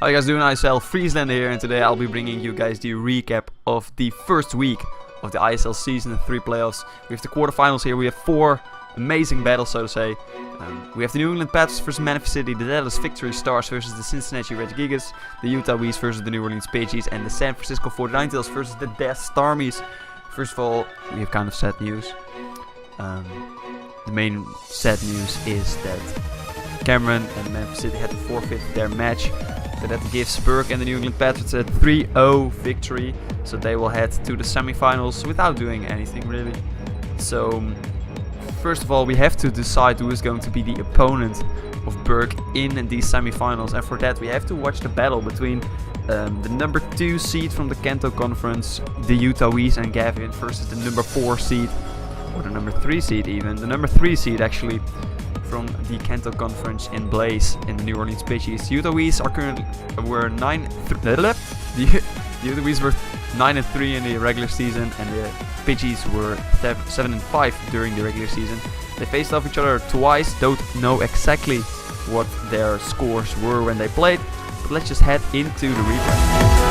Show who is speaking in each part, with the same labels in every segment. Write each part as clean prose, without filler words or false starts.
Speaker 1: How you guys doing? ISL Friesland here, and today I'll be bringing you guys the recap of the first week of the ISL Season 3 playoffs. We have the quarterfinals here. We have 4 amazing battles, so to say. We have the New England Patriots versus Memphis City, the Dallas Victory Stars versus the Cincinnati Red Gigas, the Utah Wees versus the New Orleans Pages, and the San Francisco 49ers versus the Death Starmies. First of all, we have kind of sad news. The main sad news is that Cameron and Memphis City had to forfeit their match. So that gives Burke and the New England Patriots a 3-0 victory. So they will head to the semifinals without doing anything really. So first of all, we have to decide who is going to be the opponent of Burke in these semifinals. And for that we have to watch the battle between the number 2 seed from the Kanto Conference, the Utah Wees and Gavin, versus the number 4 seed, or the number 3 seed even. The number 3 seed actually, from the Kanto Conference in Blaze in the New Orleans Pages. Utah Wees are currently the Utah Wees were 9-3 in the regular season, and the Pages were 7-5 during the regular season. They faced off each other twice. Don't know exactly what their scores were when they played, but let's just head into the recap.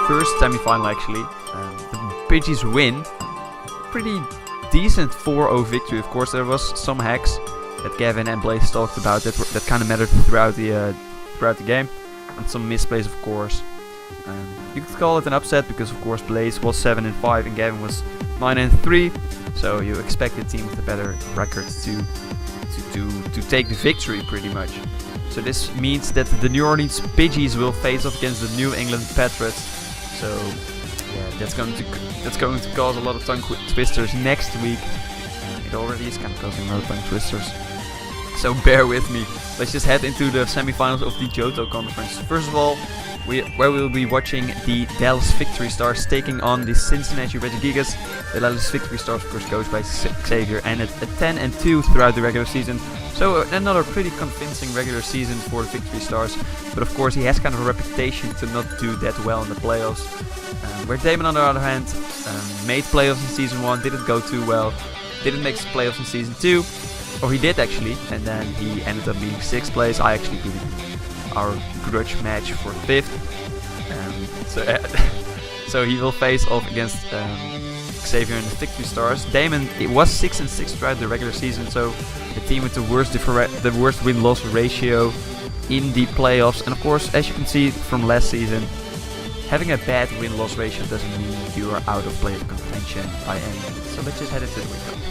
Speaker 1: first semi-final actually. The Pidgeys win. Pretty decent 4-0 victory. Of course, there was some hacks that Gavin and Blaze talked about that kind of mattered throughout the game, and some misplays, of course. You could call it an upset because, of course, Blaze was 7-5 and Gavin was 9-3. So you expect the team with a better record to take the victory, pretty much. So this means that the New Orleans Pidgeys will face off against the New England Patriots. So yeah, that's going to cause a lot of tongue twisters next week. It already is kind of causing a lot of tongue twisters. So bear with me. Let's just head into the semifinals of the Johto Conference. First of all, where we'll be watching the Dallas Victory Stars taking on the Cincinnati Regigigas. The Dallas Victory Stars, of course, goes by Xavier and at 10-2 throughout the regular season. So another pretty convincing regular season for the Victory Stars. But of course, he has kind of a reputation to not do that well in the playoffs. Where Damon, on the other hand, made playoffs in Season 1, didn't go too well. Didn't make playoffs in Season 2. Or he did actually, and then he ended up being 6th place. I actually beat our grudge match for 5th. So he will face off against Xavier and the Victory Stars. Damon, it was 6-6 throughout the regular season, so the team with the worst win-loss ratio in the playoffs. And of course, as you can see from last season, having a bad win-loss ratio doesn't mean you are out of playoff contention by any means. So let's just head into the recap.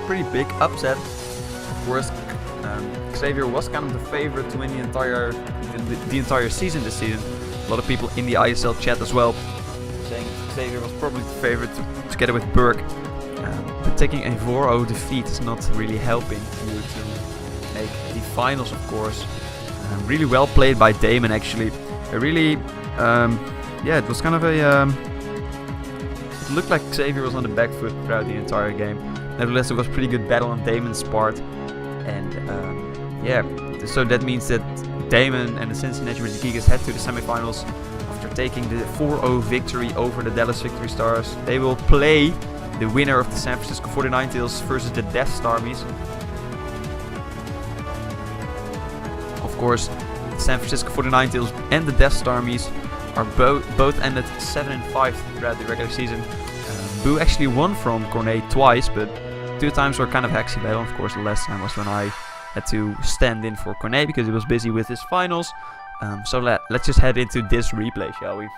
Speaker 1: pretty big upset. Of course, Xavier was kind of the favorite to win the entire season this season. A lot of people in the ISL chat as well saying Xavier was probably the favorite together with Burke. But taking a 4-0 defeat is not really helping you to make the finals, of course. Really well played by Damon, actually. It was kind of a... it looked like Xavier was on the back foot throughout the entire game. Nevertheless, it was pretty good battle on Damon's part. And so that means that Damon and the Cincinnati Gigas head to the semifinals after taking the 4-0 victory over the Dallas Victory Stars. They will play the winner of the San Francisco 49tails versus the Death Starmies. Of course, the San Francisco 49tails and the Death Starmies are both ended 7-5 throughout the regular season. Boo actually won from Cornet twice, but 2 times were kind of hexy battle. Of course, the last time was when I had to stand in for Cornet because he was busy with his finals. So let's just head into this replay, shall we?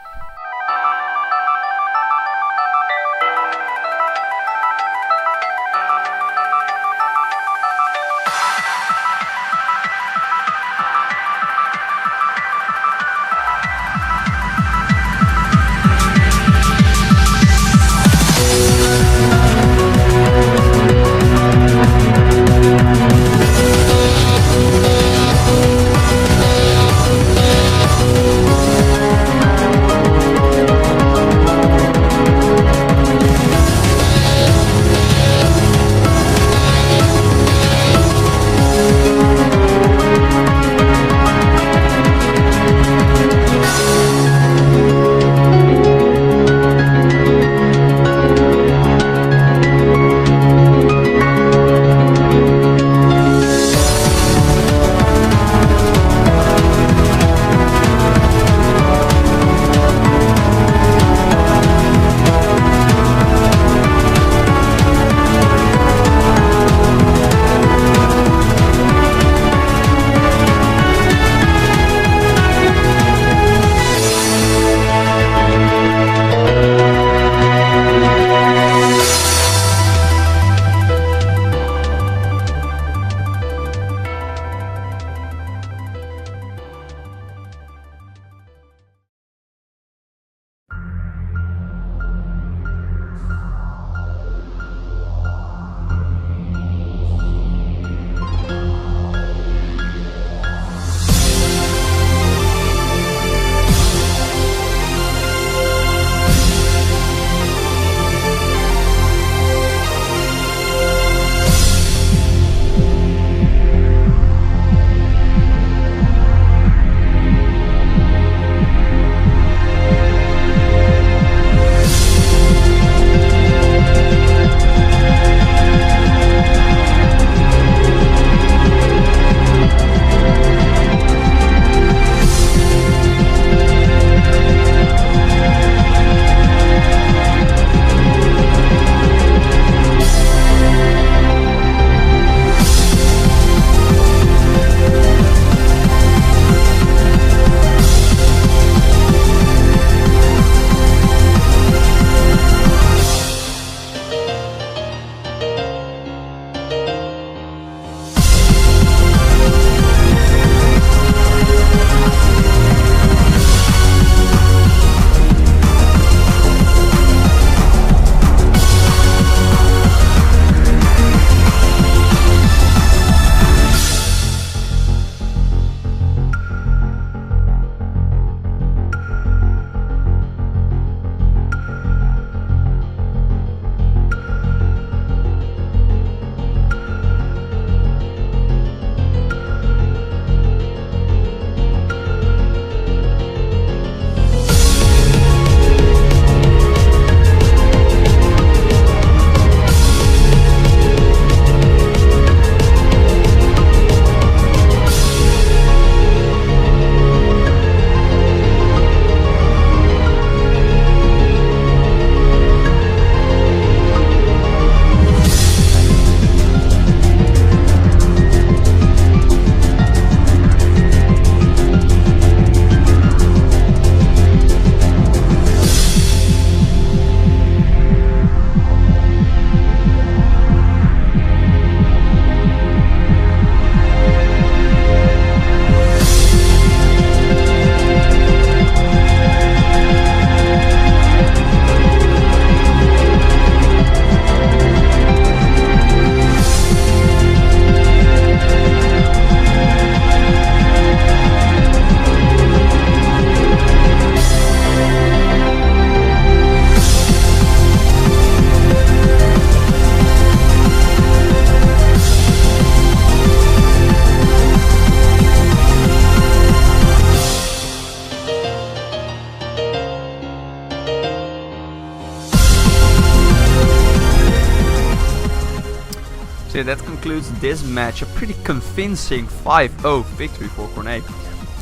Speaker 1: So yeah, that concludes this match. A pretty convincing 5-0 victory for Cornet.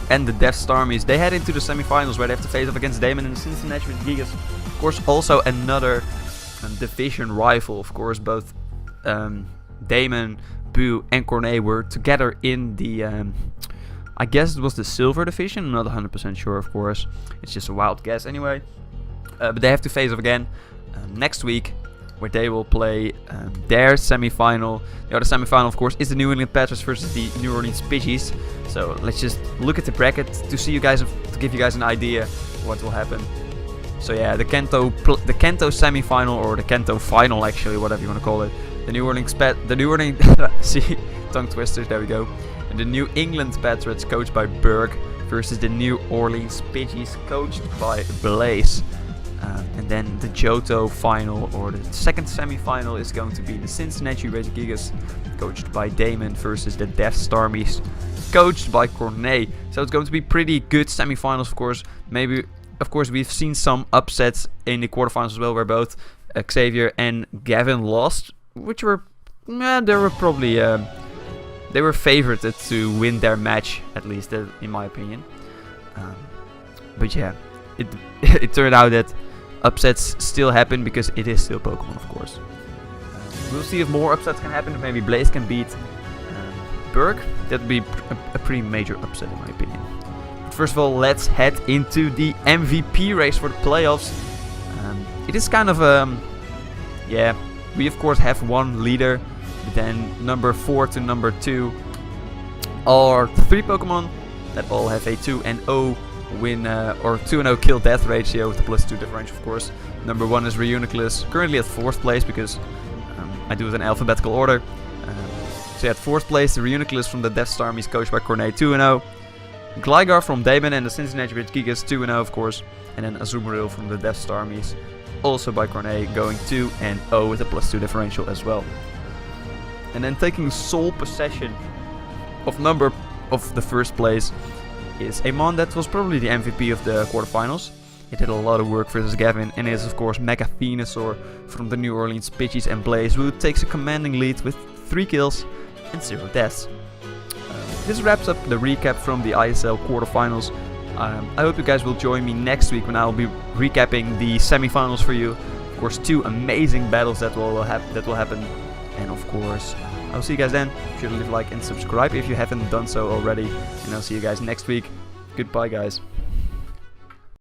Speaker 1: And the Death Starmies, they head into the semi-finals where they have to face off against Damon and the Cincinnati Gigas. Of course, also another division rival. Of course, both Damon, Boo, and Cornet were together in the, I guess it was the silver division. I'm not 100% sure, of course. It's just a wild guess anyway. But they have to face off again next week, where they will play their semi-final. The other semi-final, of course, is the New England Patriots versus the New Orleans Pidgeys. So let's just look at the bracket to see you guys, to give you guys an idea what will happen. So yeah, the Kanto semi-final, or the Kanto final, actually, whatever you want to call it. The New Orleans see, tongue twisters. There we go. And the New England Patriots, coached by Berg, versus the New Orleans Pidgeys, coached by Blaze. And then the Johto final, or the second semi-final, is going to be the Cincinnati Red Gigas, coached by Damon, versus the Death Starmies, coached by Cornet. So it's going to be pretty good semi-finals, of course. Maybe, of course, we've seen some upsets in the quarterfinals as well, where both Xavier and Gavin lost, which were, they were probably, they were favored to win their match, at least in my opinion. But yeah, it turned out that upsets still happen because it is still Pokemon, of course. We'll see if more upsets can happen. If maybe Blaze can beat Berg. That would be a pretty major upset in my opinion. But first of all, let's head into the MVP race for the playoffs. It is kind of yeah, we of course have one leader, but then number 4 to number 2 are 3 Pokemon that all have a 2-0 win or 2-0 kill death ratio with a +2 differential, of course. Number 1 is Reuniclus, currently at 4th place because I do it in alphabetical order. So at 4th place, the Reuniclus from the Death Starmies, coached by Cornet, 2-0. Gligar from Damon and the Cincinnati Red Gigas, 2-0, of course. And then Azumarill from the Death Starmies, also by Cornet, going 2-0 with a +2 differential as well. And then taking sole possession of the first place is a mon that was probably the MVP of the quarterfinals. It did a lot of work versus Gavin, and is of course Mega Venusaur from the New Orleans Pidgeys and Blaze, who takes a commanding lead with 3 kills and 0 deaths. This wraps up the recap from the ISL quarterfinals. I hope you guys will join me next week when I will be recapping the semifinals for you. Of course, 2 amazing battles that will happen, and of course, I'll see you guys then. Be sure to leave a like and subscribe if you haven't done so already, and I'll see you guys next week. Goodbye, guys.